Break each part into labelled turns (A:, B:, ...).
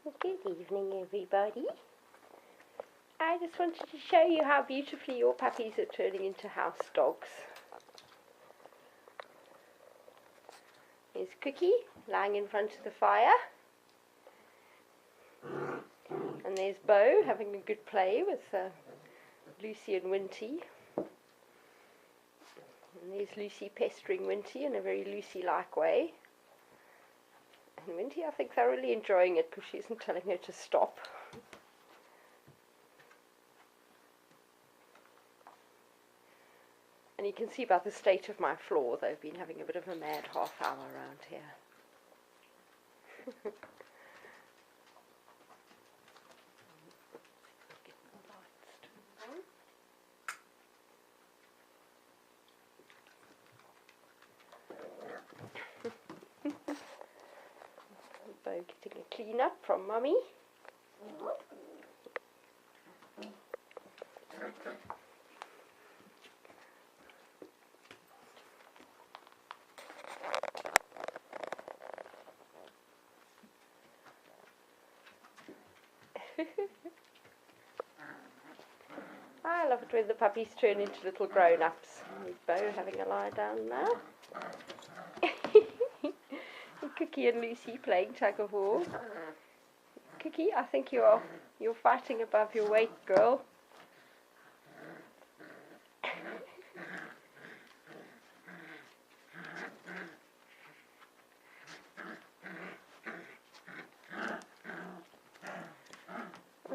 A: Good evening, everybody. I just wanted to show you how beautifully your puppies are turning into house dogs. There's Cookie lying in front of the fire. And there's Bo having a good play with Lucy and Winty. And there's Lucy pestering Winty in a very Lucy-like way. And Winty, I think, thoroughly enjoying it because she isn't telling her to stop. And you can see by the state of my floor, they've been having a bit of a mad half hour around here. Bo getting a clean up from Mummy. I love it when the puppies turn into little grown-ups. There's Bo having a lie down now. Cookie and Lucy playing tug of war. Cookie, I think you're fighting above your weight, girl. I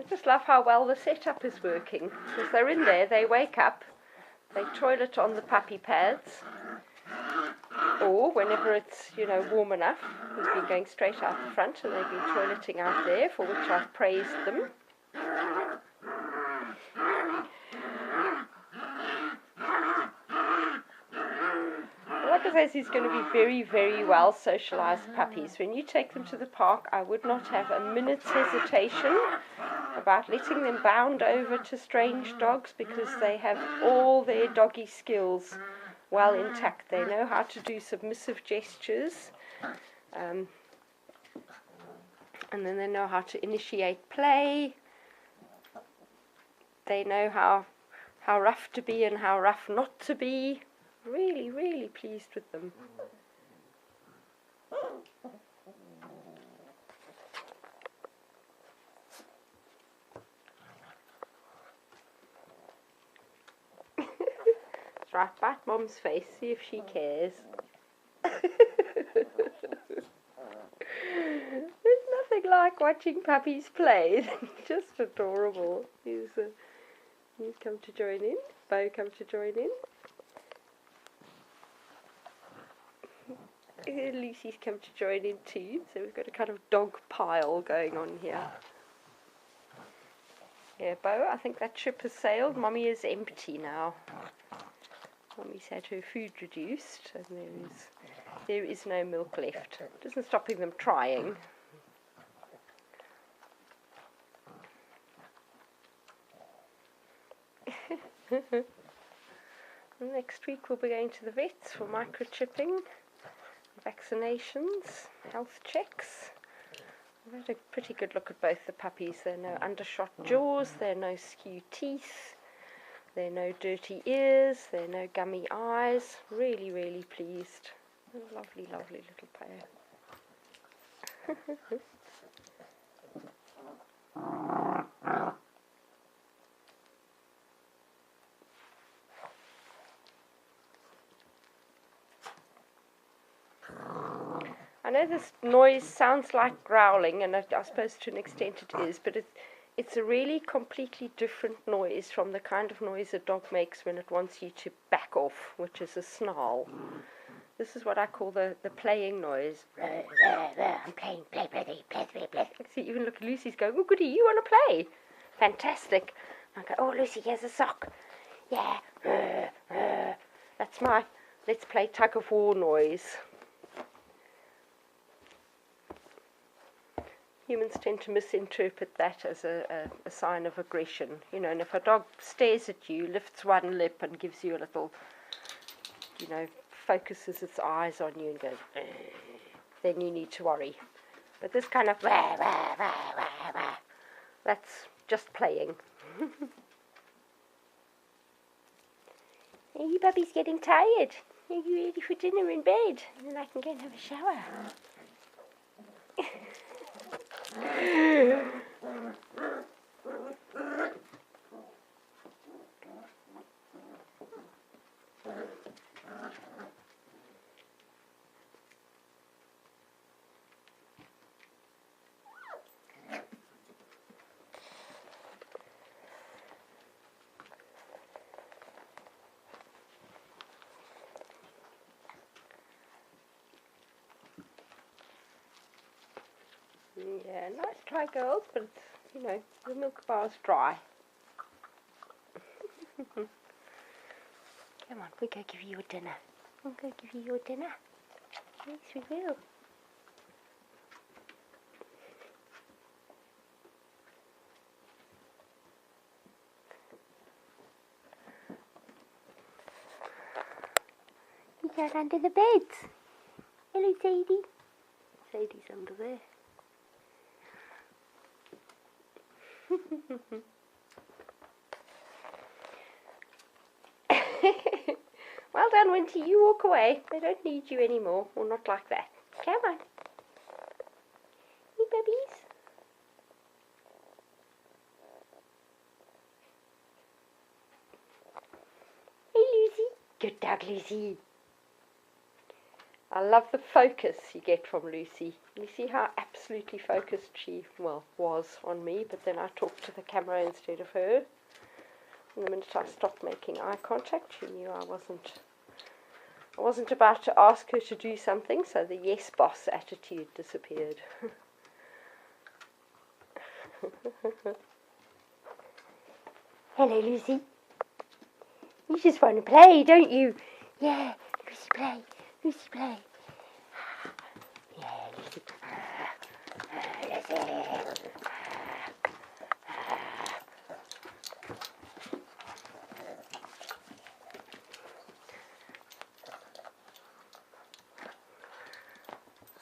A: just love how well the setup is working. Because they're in there, they wake up, they toilet on the puppy pads, or whenever it's, warm enough, they've been going straight out the front and they've been toileting out there, for which I've praised them. Like I say, he's going to be very, very well socialised puppies. When you take them to the park, I would not have a minute's hesitation about letting them bound over to strange dogs, because they have all their doggy skills well intact. They know how to do submissive gestures, and then they know how to initiate play. They know how rough to be and how rough not to be. Really, really pleased with them. That's right, bite Mom's face, see if she cares. There's nothing like watching puppies play. It's just adorable. He's come to join in. Bo come to join in. Lucy's come to join in too, so we've got a kind of dog pile going on here. Yeah, Bo, I think that ship has sailed. Mummy is empty now. Mummy's had her food reduced, and there is no milk left. It isn't stopping them trying. Next week we'll be going to the vets for microchipping, vaccinations, health checks. I've had a pretty good look at both the puppies. There are no undershot jaws, there are no skew teeth, there are no dirty ears, there are no gummy eyes. Really, really pleased. A lovely, lovely little pair. I know this noise sounds like growling, and I suppose to an extent it is, but it's a really completely different noise from the kind of noise a dog makes when it wants you to back off, which is a snarl. This is what I call the playing noise. I'm playing, play. See, even look, Lucy's going, oh goody, you want to play? Fantastic. I go, oh Lucy, here's a sock. Yeah. That's my let's play tug of war noise. Humans tend to misinterpret that as a sign of aggression, and if a dog stares at you, lifts one lip and gives you a little, focuses its eyes on you and goes, then you need to worry. But this kind of wah, wah, wah, wah, wah, that's just playing. Are you puppies getting tired? Are you ready for dinner in bed? And then I can go and have a shower. Yeah, nice try, girls, but it's, you know, the milk bar's dry. Come on, we'll go give you your dinner. We'll go give you your dinner. Yes, we will. You got under the beds. Hello, Sadie. Sadie's under there. Well done, Winty. You walk away. They don't need you anymore. Or not like that. Come on. You babies. Hey, Lucy. Good dog, Lucy. I love the focus you get from Lucy. You see how absolutely focused she, well, was on me, but then I talked to the camera instead of her. And the minute I stopped making eye contact, she knew I wasn't about to ask her to do something, so the yes boss attitude disappeared. Hello, Lucy. You just want to play, don't you? Yeah, Lucy play. Lucy play. Yeah, Lucy. Lucy.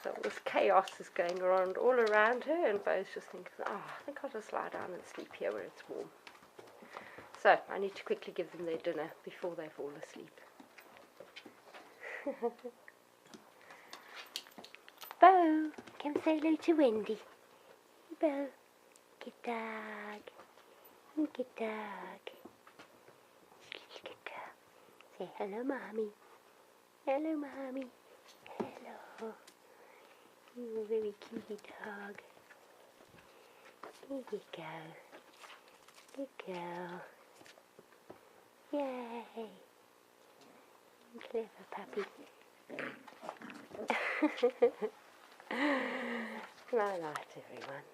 A: So this chaos is going around all around her, and Bo's just thinking, oh, I think I'll just lie down and sleep here where it's warm. So I need to quickly give them their dinner before they fall asleep. Bo, come say hello to Wendy. Bo, good dog. Good dog. Good dog. Say hello, Mommy. Hello, Mommy. Hello. You're a very cutie dog. Here you go. Good girl. Yay. Clever puppy. Night night, everyone.